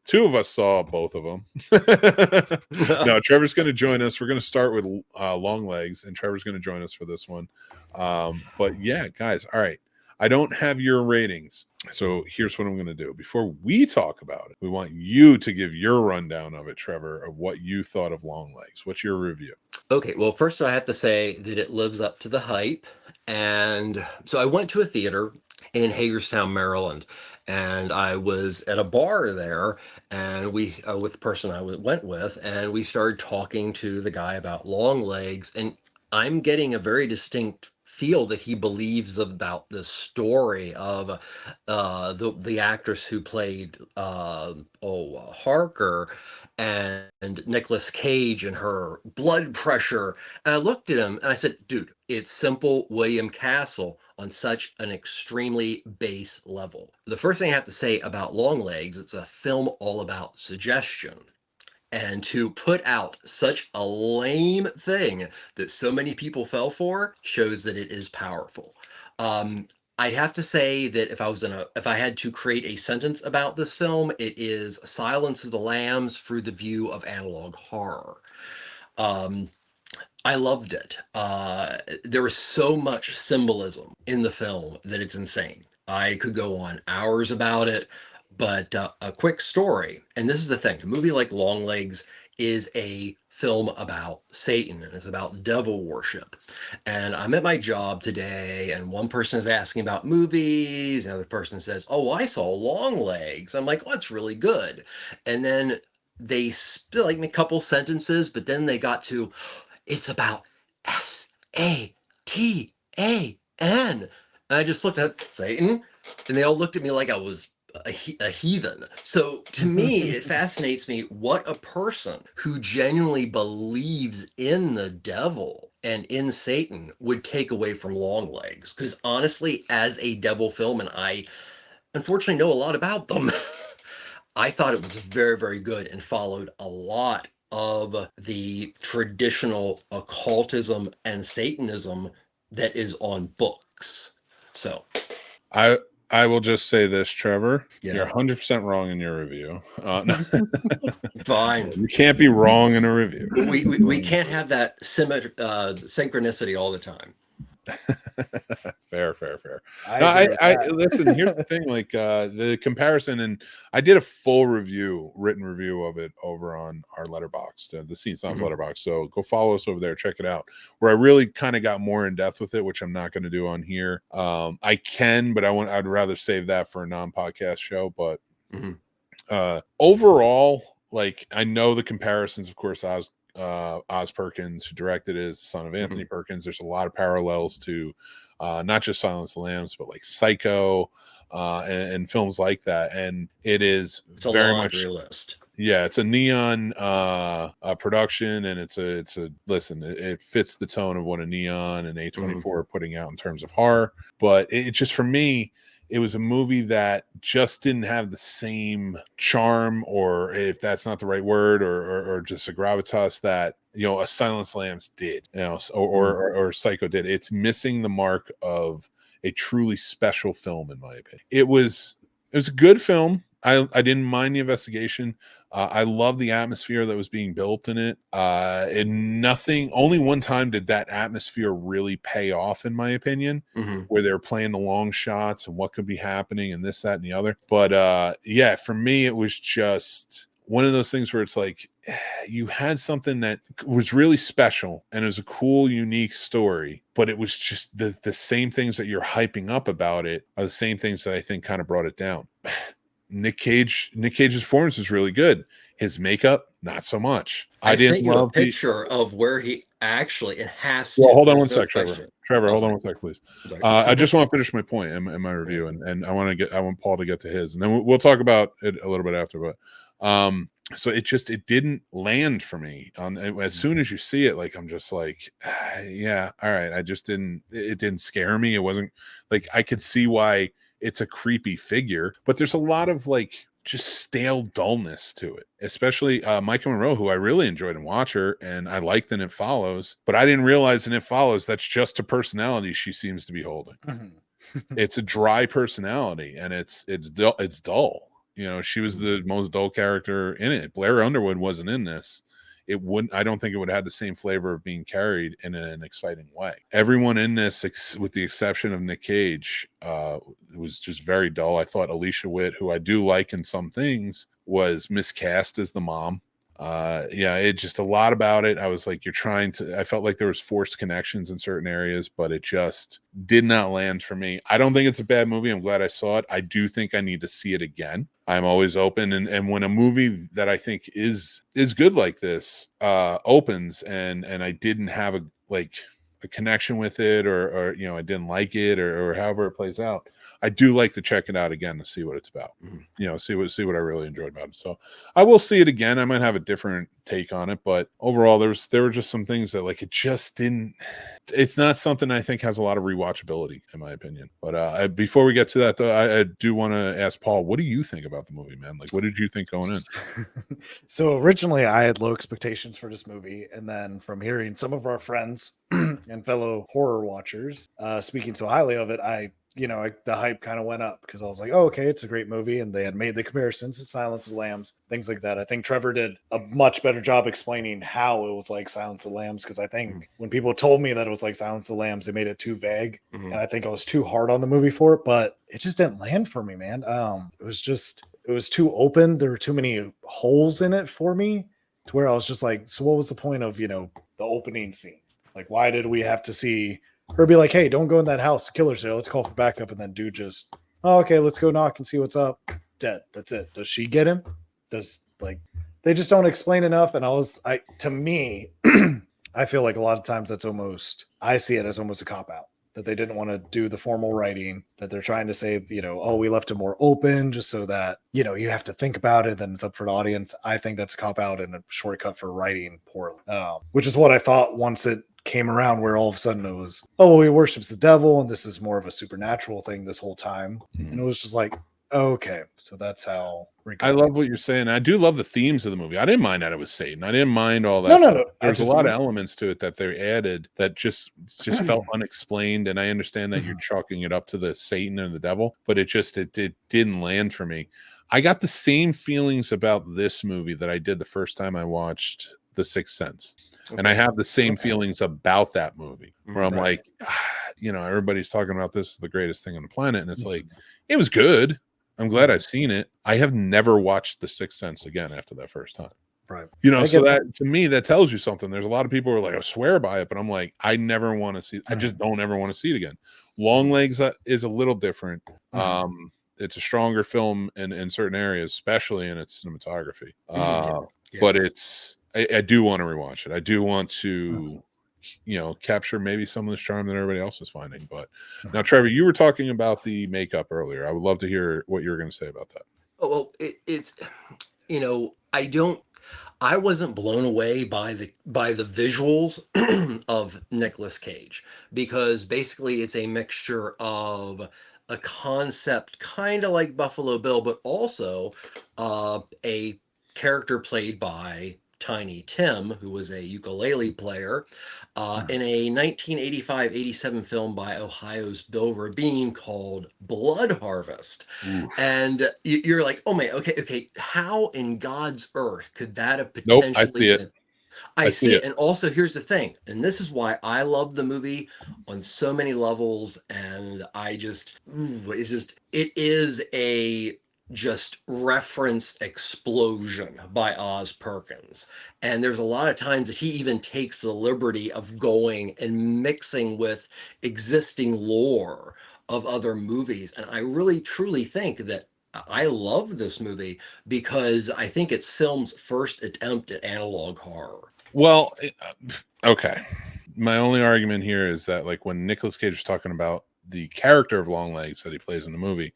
Two of us saw both of them. No, Trevor's going to join us. We're going to start with Longlegs, and Trevor's going to join us for this one. But yeah, guys, all right. I don't have your ratings, so here's what I'm going to do. Before we talk about it, we want you to give your rundown of it, Trevor, of what you thought of Longlegs. What's your review? Okay, well, first I have to say that it lives up to the hype. And so I went to a theater in Hagerstown, Maryland, and I was at a bar there, and we, with the person I went with, and we started talking to the guy about Longlegs, and I'm getting a very distinct feel that he believes about the story of the actress who played Harker, and Nicolas Cage and her blood pressure. And I looked at him and I said, dude, it's simple William Castle on such an extremely base level. The first thing I have to say about Longlegs, it's a film all about suggestion. And to put out such a lame thing that so many people fell for shows that it is powerful. I'd have to say that if I had to create a sentence about this film, it is Silence of the Lambs through the view of analog horror. I loved it. There was so much symbolism in the film that it's insane. I could go on hours about it, but a quick story. And this is the thing: a movie like Longlegs is a film about Satan, and it's about devil worship. And I'm at my job today, and one person is asking about movies, and another person says, "Oh, I saw Longlegs." I'm like, "Oh, it's really good." And then they spill like a couple sentences, but then they got to, "It's about Satan." And I just looked at Satan, and they all looked at me like I was a heathen. So to me, it fascinates me what a person who genuinely believes in the devil and in Satan would take away from Longlegs. Because honestly, as a devil film, and I unfortunately know a lot about them, I thought it was very, very good and followed a lot of the traditional occultism and Satanism that is on books. So I will just say this, Trevor. Yeah. You're 100% wrong in your review. No. Fine. You can't be wrong in a review. We can't have that synchronicity all the time. Fair. I listen, here's the thing, like the comparison, and I did a full written review of it over on our letterbox, the Scene Snobs letterbox. So go follow us over there, check it out, where I really kind of got more in depth with it, which I'm not going to do on here. I can, but I'd rather save that for a non-podcast show. But overall, like, I know the comparisons, of course, Oz Perkins, who directed it, is the son of Anthony Perkins. There's a lot of parallels to not just Silence of the Lambs, but like Psycho and films like that. And it's very much list. Yeah, it's a Neon production, and it's a listen, it fits the tone of what a Neon and A24 are putting out in terms of horror. But it just, for me, it was a movie that just didn't have the same charm, or if that's not the right word, or just a gravitas that, a Silence of the Lambs did, or Psycho did. It's missing the mark of a truly special film, in my opinion. It was a good film. I didn't mind the investigation. I love the atmosphere that was being built in it. And only one time did that atmosphere really pay off, in my opinion, where they were playing the long shots and what could be happening and this, that, and the other. But yeah, for me, it was just one of those things where it's like, you had something that was really special and it was a cool, unique story, but it was just the same things that you're hyping up about it are the same things that I think kind of brought it down. Nick Cage's performance is really good. His makeup, not so much. I didn't love a picture of where he actually, it has to. Well, hold on one sec, Trevor. Hold on one sec, please. I just want to finish my point in my review, and I want Paul to get to his, and then we'll talk about it a little bit after. But so it didn't land for me. As soon as you see it, like, I'm just like, yeah, all right. It didn't scare me. It wasn't like, I could see why it's a creepy figure, but there's a lot of like just stale dullness to it, especially Micah Monroe, who I really enjoyed in Watcher, and I liked in It Follows, but I didn't realize in It Follows that's just a personality she seems to be holding. It's a dry personality, and it's dull. You know, she was the most dull character in it. Blair Underwood wasn't in this. It wouldn't, I don't think it would have had the same flavor of being carried in an exciting way. Everyone in this, with the exception of Nick Cage, was just very dull. I thought Alicia Witt, who I do like in some things, was miscast as the mom. Yeah, it just a lot about it. I was like, I felt like there was forced connections in certain areas, but it just did not land for me. I don't think it's a bad movie. I'm glad I saw it. I do think I need to see it again. I'm always open. And when a movie that I think is good like this, opens and I didn't have a connection with it or, you know, I didn't like it or however it plays out, I do like to check it out again to see what it's about. You know, see what I really enjoyed about it. So I will see it again. I might have a different take on it, but overall there were just some things that like it just didn't. It's not something I think has a lot of rewatchability in my opinion. But before we get to that though, I do want to ask Paul, what do you think about the movie, man? Like, what did you think going in? So originally I had low expectations for this movie, and then from hearing some of our friends and fellow horror watchers speaking so highly of it, the hype kind of went up because I was like, oh, okay, it's a great movie. And they had made the comparisons to Silence of the Lambs, things like that. I think Trevor did a much better job explaining how it was like Silence of the Lambs, because I think when people told me that it was like Silence of the Lambs, they made it too vague. And I think I was too hard on the movie for it, but it just didn't land for me, man. It was too open. There were too many holes in it for me to where I was just like, so what was the point of, the opening scene? Like, why did we have to see her be like, hey, don't go in that house, the killer's there, let's call for backup, and then dude just, oh, okay, let's go knock and see what's up. Dead. That's it. Does she get him? They just don't explain enough. And to me, I feel like a lot of times I see it as almost a cop-out, that they didn't want to do the formal writing, that they're trying to say, oh, we left it more open just so that, you have to think about it, then it's up for the audience. I think that's a cop-out and a shortcut for writing poorly, which is what I thought once it came around, where all of a sudden it was, oh, well, he worships the devil and this is more of a supernatural thing this whole time. And it was just like, okay, so that's how I love what you're saying. I do love the themes of the movie. I didn't mind that it was Satan. I didn't mind all that. No. There's a lot of elements to it that they added that just felt unexplained. And I understand that you're chalking it up to the Satan and the devil, but it didn't land for me. I got the same feelings about this movie that I did the first time I watched The Sixth Sense. Okay. And I have the same feelings about that movie where I'm like, everybody's talking about this is the greatest thing on the planet. And it's like, it was good. I'm glad I've seen it. I have never watched The Sixth Sense again after that first time. Right. So that to me, that tells you something. There's a lot of people who are like, I swear by it, but I'm like, I never want to see, I just don't ever want to see it again. Longlegs is a little different. It's a stronger film in certain areas, especially in its cinematography. Yes. But I do want to rewatch it. I do want to, capture maybe some of the charm that everybody else is finding. But now, Trevor, you were talking about the makeup earlier. I would love to hear what you were going to say about that. Oh, well, it's, I wasn't blown away by the visuals of Nicolas Cage, because basically it's a mixture of a concept kind of like Buffalo Bill, but also a character played by Tiny Tim, who was a ukulele player, in a 1985-87 film by Ohio's Bill Rabin called Blood Harvest. Oof. And you're like, oh man, okay, how in God's earth could that have potentially I see it. I see it. And also, here's the thing, and this is why I love the movie on so many levels, and it is a just reference explosion by Oz Perkins. And there's a lot of times that he even takes the liberty of going and mixing with existing lore of other movies. And I really truly think that I love this movie because I think it's film's first attempt at analog horror. Well, okay. My only argument here is that, like, when Nicolas Cage is talking about the character of Longlegs that he plays in the movie,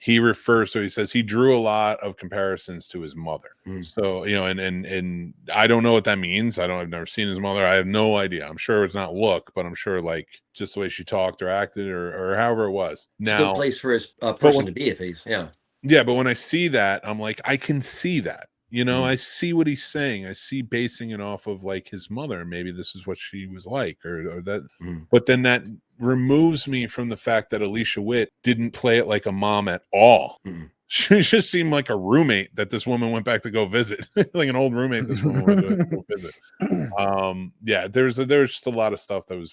he says he drew a lot of comparisons to his mother. So, and I don't know what that means. I've never seen his mother. I have no idea. I'm sure it's not look, but I'm sure like just the way she talked or acted or however it was. Now, it's a good place for his person to be if he's, Yeah, but when I see that, I'm like, I can see that. I see what he's saying. I see basing it off of like his mother. Maybe this is what she was like, or that. But then that removes me from the fact that Alicia Witt didn't play it like a mom at all. She just seemed like a roommate that this woman went back to go visit, like an old roommate this woman went to go visit. Yeah, there's just a lot of stuff that was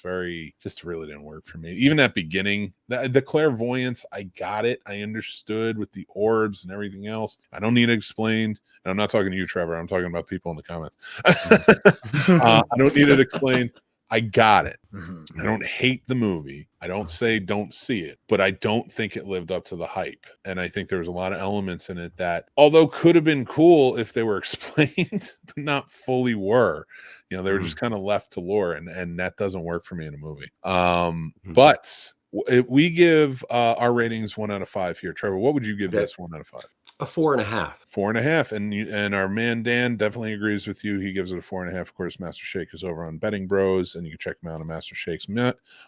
just really didn't work for me. Even at beginning, the clairvoyance, I got it, I understood with the orbs and everything else. I don't need it explained. And I'm not talking to you, Trevor. I'm talking about people in the comments. I don't need it explained. I got it. I don't hate the movie. I don't say don't see it, but I don't think it lived up to the hype. And I think there was a lot of elements in it that, although could have been cool if they were explained, but not fully were. You know, they were just kind of left to lore, and that doesn't work for me in a movie. But we give our ratings 1 out of 5 here. Trevor, what would you give this 1 out of 5? A 4.5. 4.5, and our man Dan definitely agrees with you. He gives it a 4.5. Of course, Master Shake is over on Betting Bros, and you can check him out on Master Shake's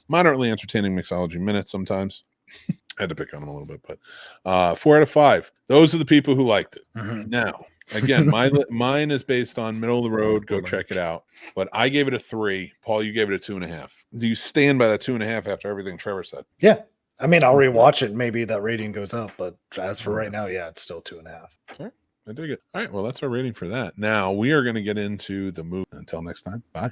moderately entertaining mixology minutes. Sometimes had to pick on him a little bit, but 4 out of 5. Those are the people who liked it. Now, again, mine is based on middle of the road. Go check it out. But I gave it a 3. Paul, you gave it a 2.5. Do you stand by that 2.5 after everything Trevor said? Yeah. I mean, I'll rewatch it. Maybe that rating goes up, but as for right now, yeah, it's still 2.5. All right, I dig it. All right, well, that's our rating for that. Now we are going to get into the movie. Until next time, bye.